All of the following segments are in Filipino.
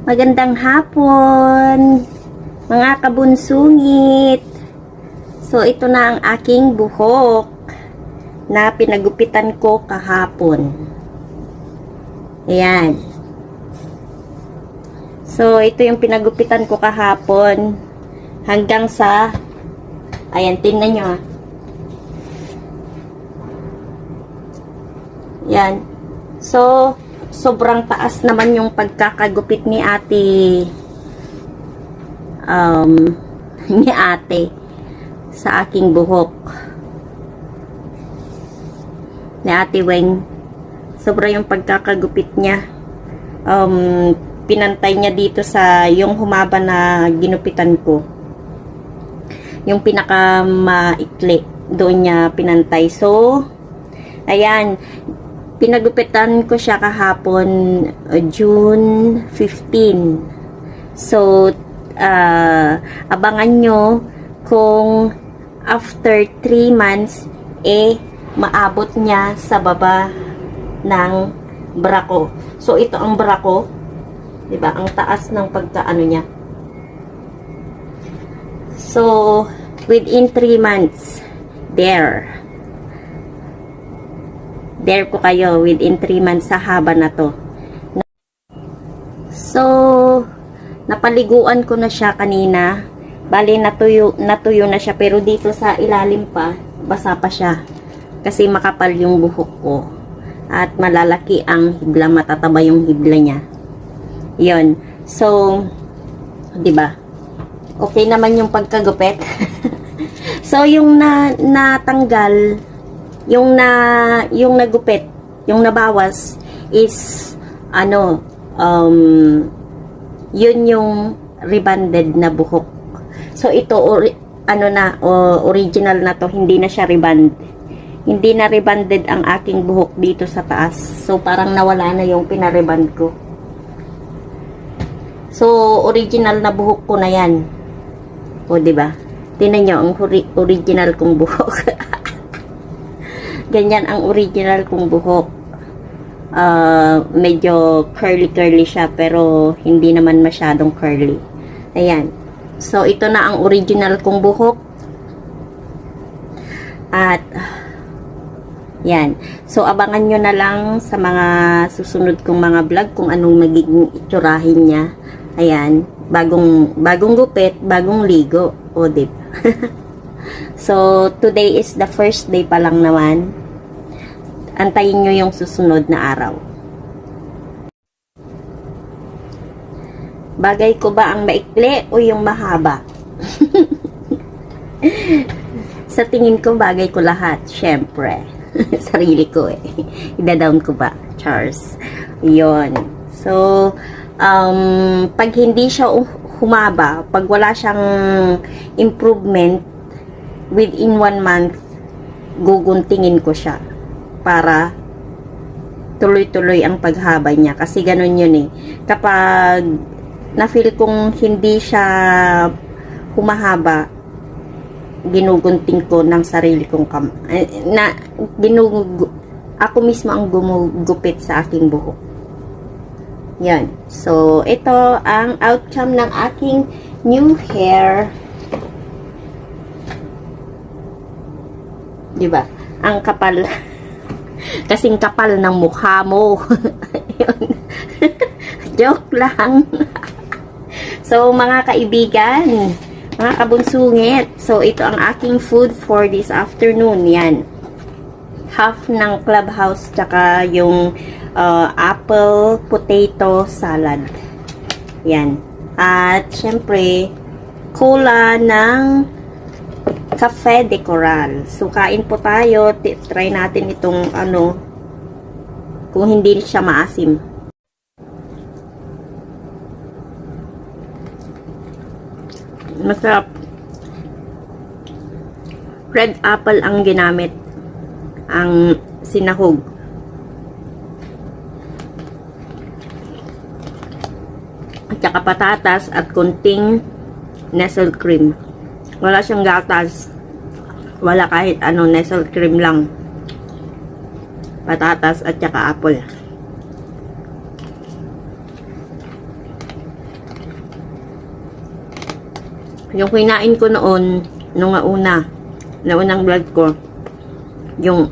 Magandang hapon, mga kabunsungit. So, ito na ang aking buhok na pinagupitan ko kahapon. Ayan. So, ito yung pinagupitan ko kahapon hanggang sa, ayan, tingnan nyo. Ayan. So, sobrang taas naman yung pagkakagupit ni ate sa aking buhok ni ate Weng. Sobra yung pagkakagupit niya. Pinantay niya dito sa yung humaba na ginupitan ko, yung pinaka maikli doon niya pinantay. So ayan, pinagupitan ko siya kahapon, June 15. So, abangan nyo kung after 3 months, maabot niya sa baba ng bra ko. So, ito ang bra ko. Diba? Ang taas ng pagkaano niya. So, within 3 months, there ko kayo within 3 months sa haba na to. So, napaliguan ko na siya kanina. Bali, natuyo na siya. Pero dito sa ilalim pa, basa pa siya. Kasi makapal yung buhok ko. At malalaki ang hibla. Matataba yung hibla niya. Yun. So, diba? Okay naman yung pagkagupit. So, yung natanggal, yung nagupit, yung nabawas is yun yung rebonded na buhok. So ito original na to, hindi na siya rebond. Hindi na rebonded ang aking buhok dito sa taas. So parang nawala na yung pinarebond ko. So original na buhok ko na yan. O di ba? Tingnan niyo ang original kong buhok. Ganyan ang original kong buhok. Medyo curly siya, pero hindi naman masyadong curly. Ayan. So, ito na ang original kong buhok. At, yan. So, abangan nyo na lang sa mga susunod kong mga vlog kung anong magiging itsurahin niya. Ayan. Bagong gupit, bagong ligo. O, diba? So, today is the first day pa lang naman. Antayin nyo yung susunod na araw. Bagay ko ba ang maikli o yung mahaba? Sa tingin ko, bagay ko lahat. Syempre. Sarili ko eh. Ida-down ko ba? Charles. Yun. So, pag hindi siya humaba, pag wala siyang improvement, within 1 month, guguntingin ko siya para tuloy-tuloy ang paghaba niya. Kasi ganun yun eh. Kapag na-feel kong hindi siya humahaba, ginugunting ko ng sarili kong ako mismo ang gumugupit sa aking buhok. Yan. So, ito ang outcome ng aking new hair. Diba? Ang kapal. Kasing kapal ng mukha mo. Joke lang. So, mga kaibigan, mga kabunsungit. So, ito ang aking food for this afternoon. Yan. Half ng Clubhouse, tsaka yung apple potato salad. Yan. At, syempre, cola ng Cafe de Coral. So, kain po tayo. Try natin itong kung hindi siya maasim. Masarap. Red apple ang ginamit. Ang sinahog. At saka patatas at kunting nestle cream. Wala siyang gatas. Wala kahit nestle cream lang. Patatas at saka apple. Yung kinain ko noon, nung naunang vlog ko, yung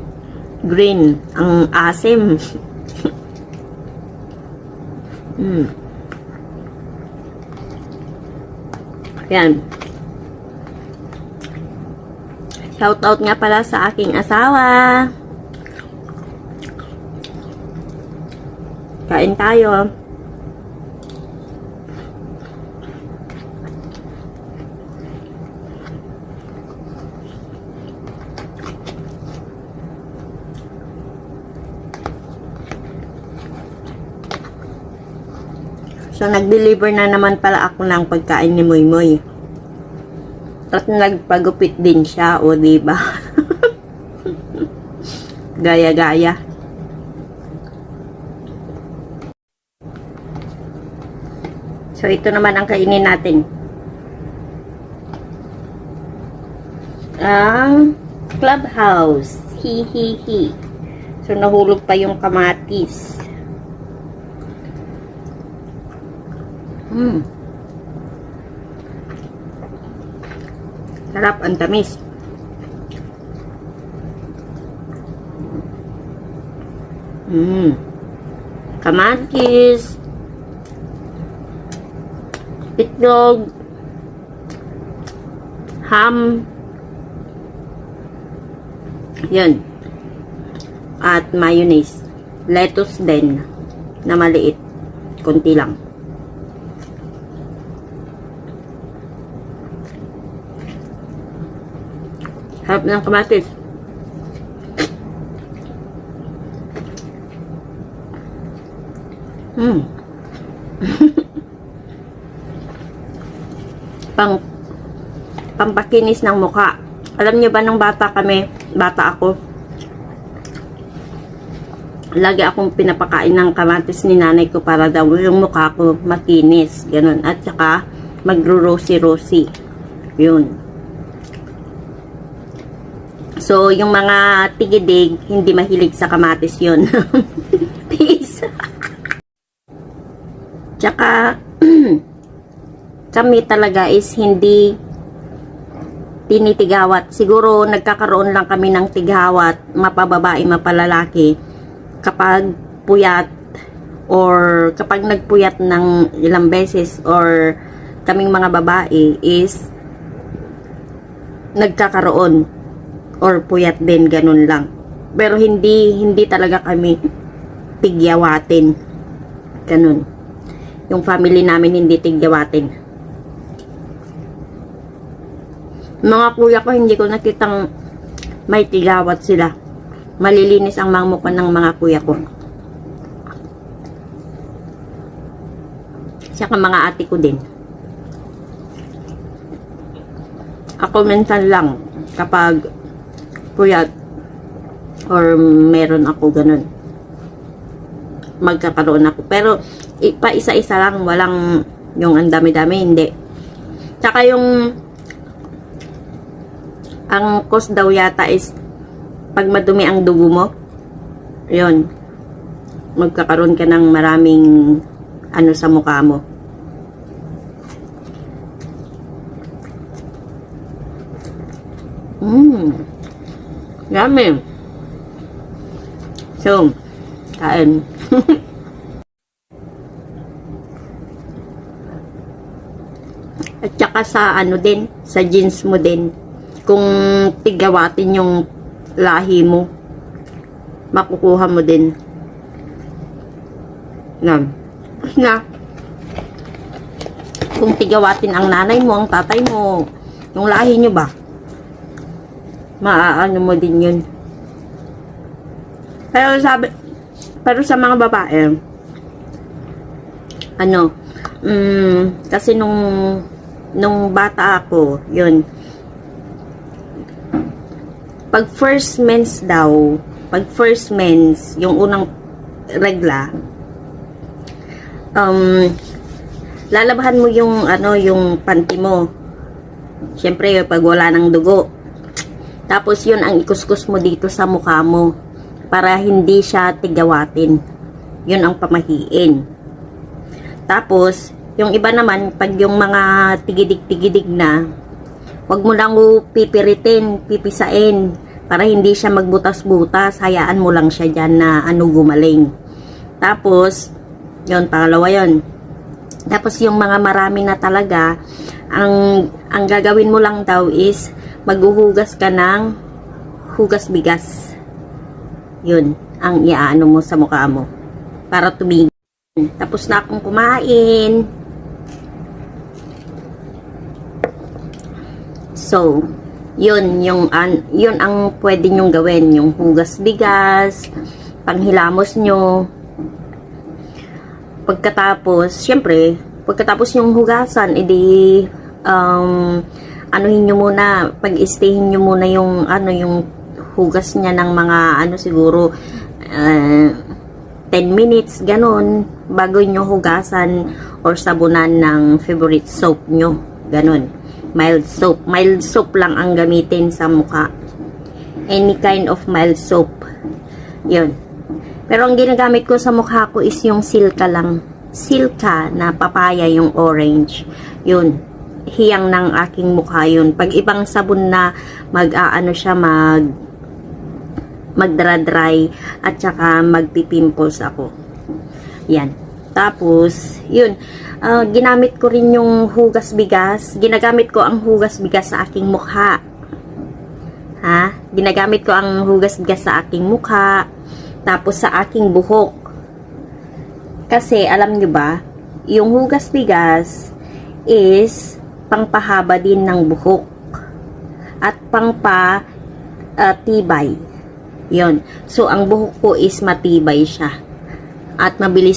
green, ang asim. Yan. Shoutout nga pala sa aking asawa. Kain tayo. So, nag-deliver na naman pala ako ng pagkain ni Moy Moy. At nagpagupit din siya, o diba? Gaya-gaya. So, ito naman ang kainin natin. Ang Clubhouse. Hi. So, nahulog pa yung kamatis. Sarap, ang tamis. Kamatis, itlog, ham, yun, at mayonnaise, lettuce din na maliit, konti lang. Harap ng kamatis. Pampakinis ng mukha. Alam niyo ba nung bata ako, lagi akong pinapakain ng kamatis ni nanay ko para daw yung mukha ko makinis. Ganun. At saka magro-rosy-rosy. Yun. So, yung mga tigidig, hindi mahilig sa kamatis yun. Peace. Tsaka, kami talaga is hindi tinitigawat. Siguro, nagkakaroon lang kami ng tigawat, mapababae, mapalalaki, kapag puyat, or kapag nagpuyat ng ilang beses, or kaming mga babae is nagkakaroon or puyat din, ganun lang. Pero hindi talaga kami tigyawatin. Ganun. Yung family namin hindi tigyawatin. Mga kuya ko, hindi ko nakitang may tigawat sila. Malilinis ang mga mukha ng mga kuya ko. Saka mga ate ko din. Ako minsan lang kapag puyat or meron ako ganun, magkakaroon ako, pero pa isa-isa lang, walang yung ang dami-dami, hindi. Tsaka yung ang cause daw yata is pag madumi ang dugo mo, yun, magkakaroon ka ng maraming ano sa mukha mo. Yummy. So, kain. At saka sa ano din, sa jeans mo din, kung tigawatin yung lahi mo, makukuha mo din. Kung tigawatin ang nanay mo, ang tatay mo, yung lahi nyo ba, maaano mo din yun. Pero sa mga babae, ano, kasi nung bata ako, yun, pag first mens, yung unang regla, lalabahan mo yung ano, yung panty mo. Syempre, pag wala ng dugo. Tapos yun ang ikuskus mo dito sa mukha mo para hindi siya tigawatin. Yun ang pamahiin. Tapos Yung iba naman, pag yung mga tigidig-tigidig na, wag mo lang pipiritin, pipisain, para hindi siya magbutas-butas. Hayaan mo lang siya dyan na gumaling. Tapos, yun, pangalawa yun. Tapos yung mga marami na talaga, ang gagawin mo lang daw is maghuhugas ka ng hugas bigas. Yun, ang iaano mo sa mukha mo para tumigil. Tapos na akong kumain. So, yun ang pwede nyong gawin, yung hugas bigas, panghilamos nyo. Pagkatapos, syempre, pagkatapos yung hugasan, edi anuhin nyo muna, pag-istayin nyo muna yung yung hugas niya ng mga siguro 10 minutes, ganun, bago nyo hugasan or sabunan ng favorite soap nyo, ganun. Mild soap lang ang gamitin sa mukha, any kind of mild soap, yun. Pero ang ginagamit ko sa mukha ko is yung Silka lang. Silka na papaya, yung orange. Yun. Hiyang ng aking mukha yun. Pag ibang sabon na magdra-dry at saka magpipimples ako. Yan. Tapos, yun. Ginamit ko rin yung hugas bigas. Ginagamit ko ang hugas bigas sa aking mukha. Ginagamit ko ang hugas bigas sa aking mukha. Tapos sa aking buhok. Kasi alam nyo ba, yung hugas bigas is pangpahaba din ng buhok at pangpa-tibay. Yon. So ang buhok ko is matibay siya at mabilis